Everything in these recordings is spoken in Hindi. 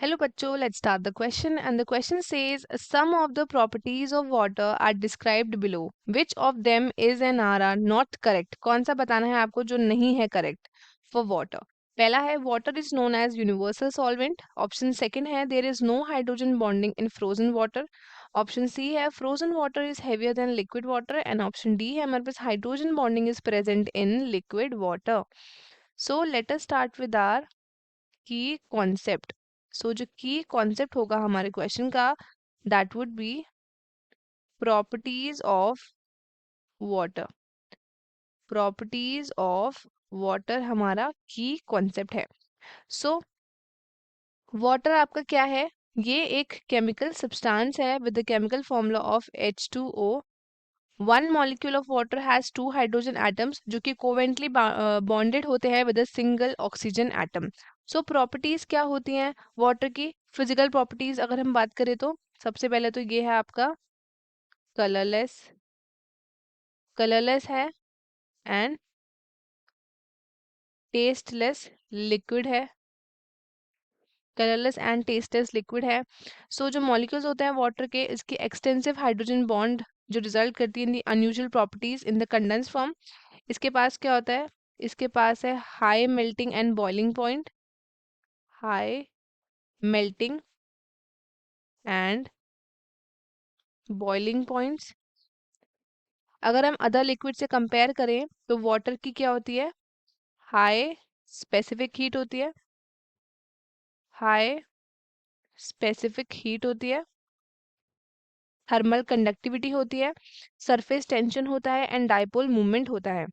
Hello बच्चों, let's start the question and the question says some of the properties of water are described below. Which of them is and are not correct? कौन सा बताना है आपको जो नहीं है correct for water? पहला है water is known as universal solvent. Option second है there is no hydrogen bonding in frozen water. Option C है frozen water is heavier than liquid water and option D है हमारे पास hydrogen bonding is present in liquid water. So let us start with our की कॉन्सेप्ट जो की कॉन्सेप्ट होगा हमारे क्वेश्चन का that would B properties of water. Properties of water हमारा की कॉन्सेप्ट है। सो वाटर आपका क्या है? ये एक केमिकल सब्सटेंस है with the chemical formula of H2O। One molecule of water has two hydrogen atoms जो कि कोवेंटली बॉन्डेड होते हैं with a single oxygen atom. So properties क्या होती हैं वाटर की? फिजिकल प्रॉपर्टीज अगर हम बात करें तो सबसे पहले तो ये है आपका कलरलेस। कलरलेस है एंड टेस्टलेस लिक्विड है। कलरलेस एंड टेस्टलेस लिक्विड है। जो मॉलिक्यूल्स होते हैं वाटर के, इसकी एक्सटेंसिव हाइड्रोजन बॉन्ड जो रिजल्ट करती है in the unusual properties in the condense form. इसके पास क्या होता है? इसके पास है high melting and boiling point. High melting and boiling points. अगर हम अदर लिक्विड से कंपेयर करें तो वाटर की क्या होती है? हाई स्पेसिफिक हीट होती है। हाई स्पेसिफिक हीट होती है। थर्मल कंडक्टिविटी होती है। सरफेस टेंशन होता है एंड डाइपोल मूवमेंट होता है।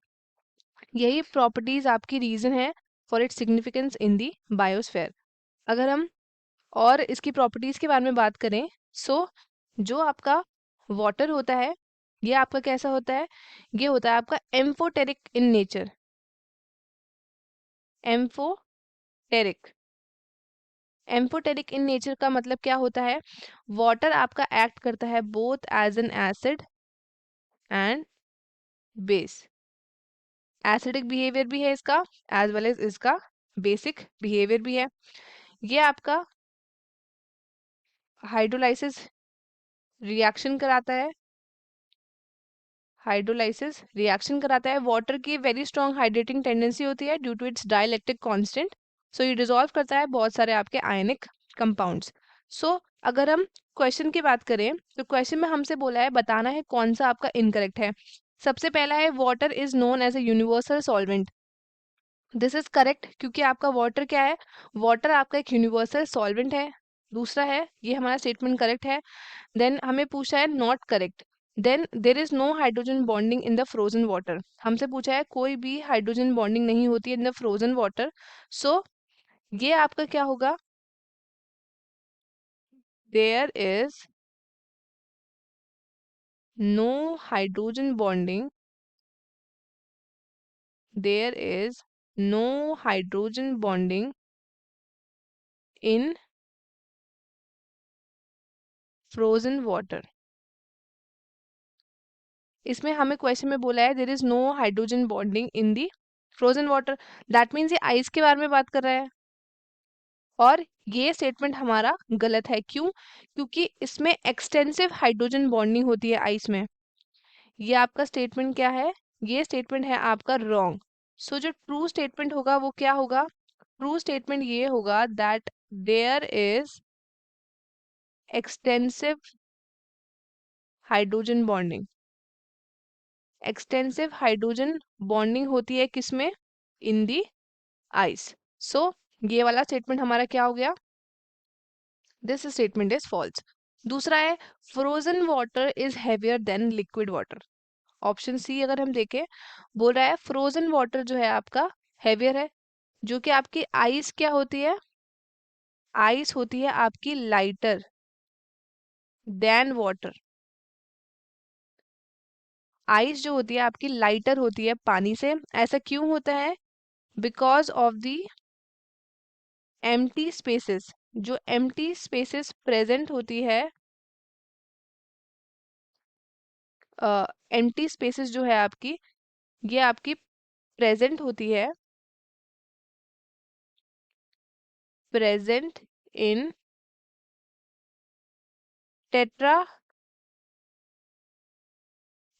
यही प्रॉपर्टीज आपकी रीजन है for its significance in the biosphere. अगर हम और इसकी प्रॉपर्टीज के बारे में बात करें, जो आपका वाटर होता है ये आपका कैसा होता है? ये होता है आपका amphoteric in nature. Amphoteric. Amphoteric in nature का मतलब क्या होता है? वाटर आपका एक्ट करता है both as an acid and base. Acidic behaviour भी है इसका एज वेल एज इसका बेसिक बिहेवियर भी है। ये आपका हाइड्रोलाइसिस रिएक्शन कराता है। हाइड्रोलाइसिस रिएक्शन कराता है। वाटर की वेरी स्ट्रॉन्ग हाइड्रेटिंग टेंडेंसी होती है due to its dielectric constant. ये डिसॉल्व करता है बहुत सारे आपके आयनिक कंपाउंड्स। अगर हम क्वेश्चन की बात करें तो क्वेश्चन में हमसे बोला है बताना है कौन सा आपका इनकरेक्ट है। सबसे पहला है water is known as a universal solvent. This is correct क्योंकि आपका वाटर क्या है? वाटर आपका एक यूनिवर्सल सॉल्वेंट है। दूसरा है ये हमारा स्टेटमेंट करेक्ट है। देन हमें पूछा है not correct. Then there is no hydrogen bonding in the frozen water. हमसे पूछा है कोई भी हाइड्रोजन बॉन्डिंग नहीं होती है in the frozen water. So ये आपका क्या होगा? There is no hydrogen bonding. There is no hydrogen bonding in frozen water. इसमें हमें क्वेश्चन में बोला है there is no hydrogen bonding in the frozen water. That means ये आइस के बारे में बात कर रहा है और ये स्टेटमेंट हमारा गलत है। क्यों? क्योंकि इसमें एक्सटेंसिव हाइड्रोजन बॉन्डिंग होती है आइस में। ये आपका स्टेटमेंट क्या है? ये स्टेटमेंट है आपका रॉन्ग। जो ट्रू स्टेटमेंट होगा वो क्या होगा? ट्रू स्टेटमेंट ये होगा that there is extensive hydrogen bonding. Extensive hydrogen bonding होती है किसमें? In the ice. ये वाला स्टेटमेंट हमारा क्या हो गया? This statement is false. दूसरा है frozen water is heavier than liquid water. Option C अगर हम देखें, बोल रहा है फ्रोजन वाटर जो है आपका हैवियर है। जो कि आपकी आइस क्या होती है? आइस होती है आपकी लाइटर देन वाटर। आइस जो होती है आपकी लाइटर होती है पानी से। ऐसा क्यों होता है? Because of the empty spaces. जो एम्प्टी स्पेसेस प्रेजेंट होती है, एम्प्टी स्पेसेस जो है आपकी, ये आपकी प्रेजेंट होती है present in tetra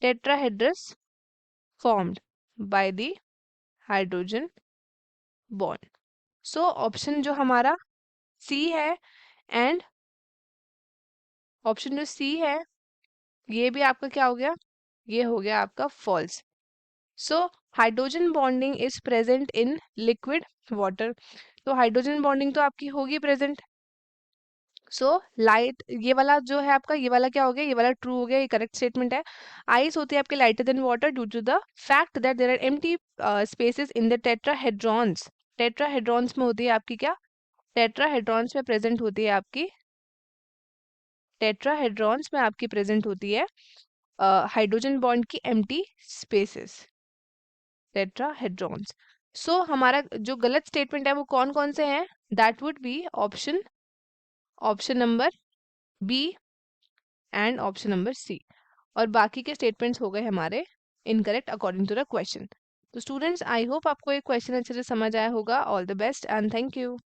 tetrahedra formed by the hydrogen bond. So option जो हमारा सी है एंड ऑप्शन जो सी है ये भी आपका क्या हो गया, ये हो गया आपका false. So hydrogen bonding is present in liquid water. तो हाइड्रोजन बॉन्डिंग तो आपकी होगी प्रेजेंट. सो लाइट ये वाला जो है आपका, ये वाला क्या हो गया, ये वाला ट्रू हो गया, ये करेक्ट स्टेटमेंट है. आइस होती है आपके lighter than water due to the fact that there are empty spaces in the tetrahedrons. Tetrahedrons में होती है आपकी क्या, टेट्राहेड्रॉन्स में प्रेजेंट होती है आपकी, टेट्राहेड्रॉन्स में आपकी प्रेजेंट होती है हाइड्रोजन बॉन्ड की एम्प्टी स्पेसेस, टेट्राहेड्रॉन्स. सो हमारा जो गलत स्टेटमेंट है वो कौन कौन से हैं, that would be option option number B and option number C. और बाकी के स्टेटमेंट्स हो गए हमारे incorrect according to the question. तो स्टूडेंट्स आई होप आपको ये क्वेश्चन अच्छे से समझ आया होगा. All the best and thank you.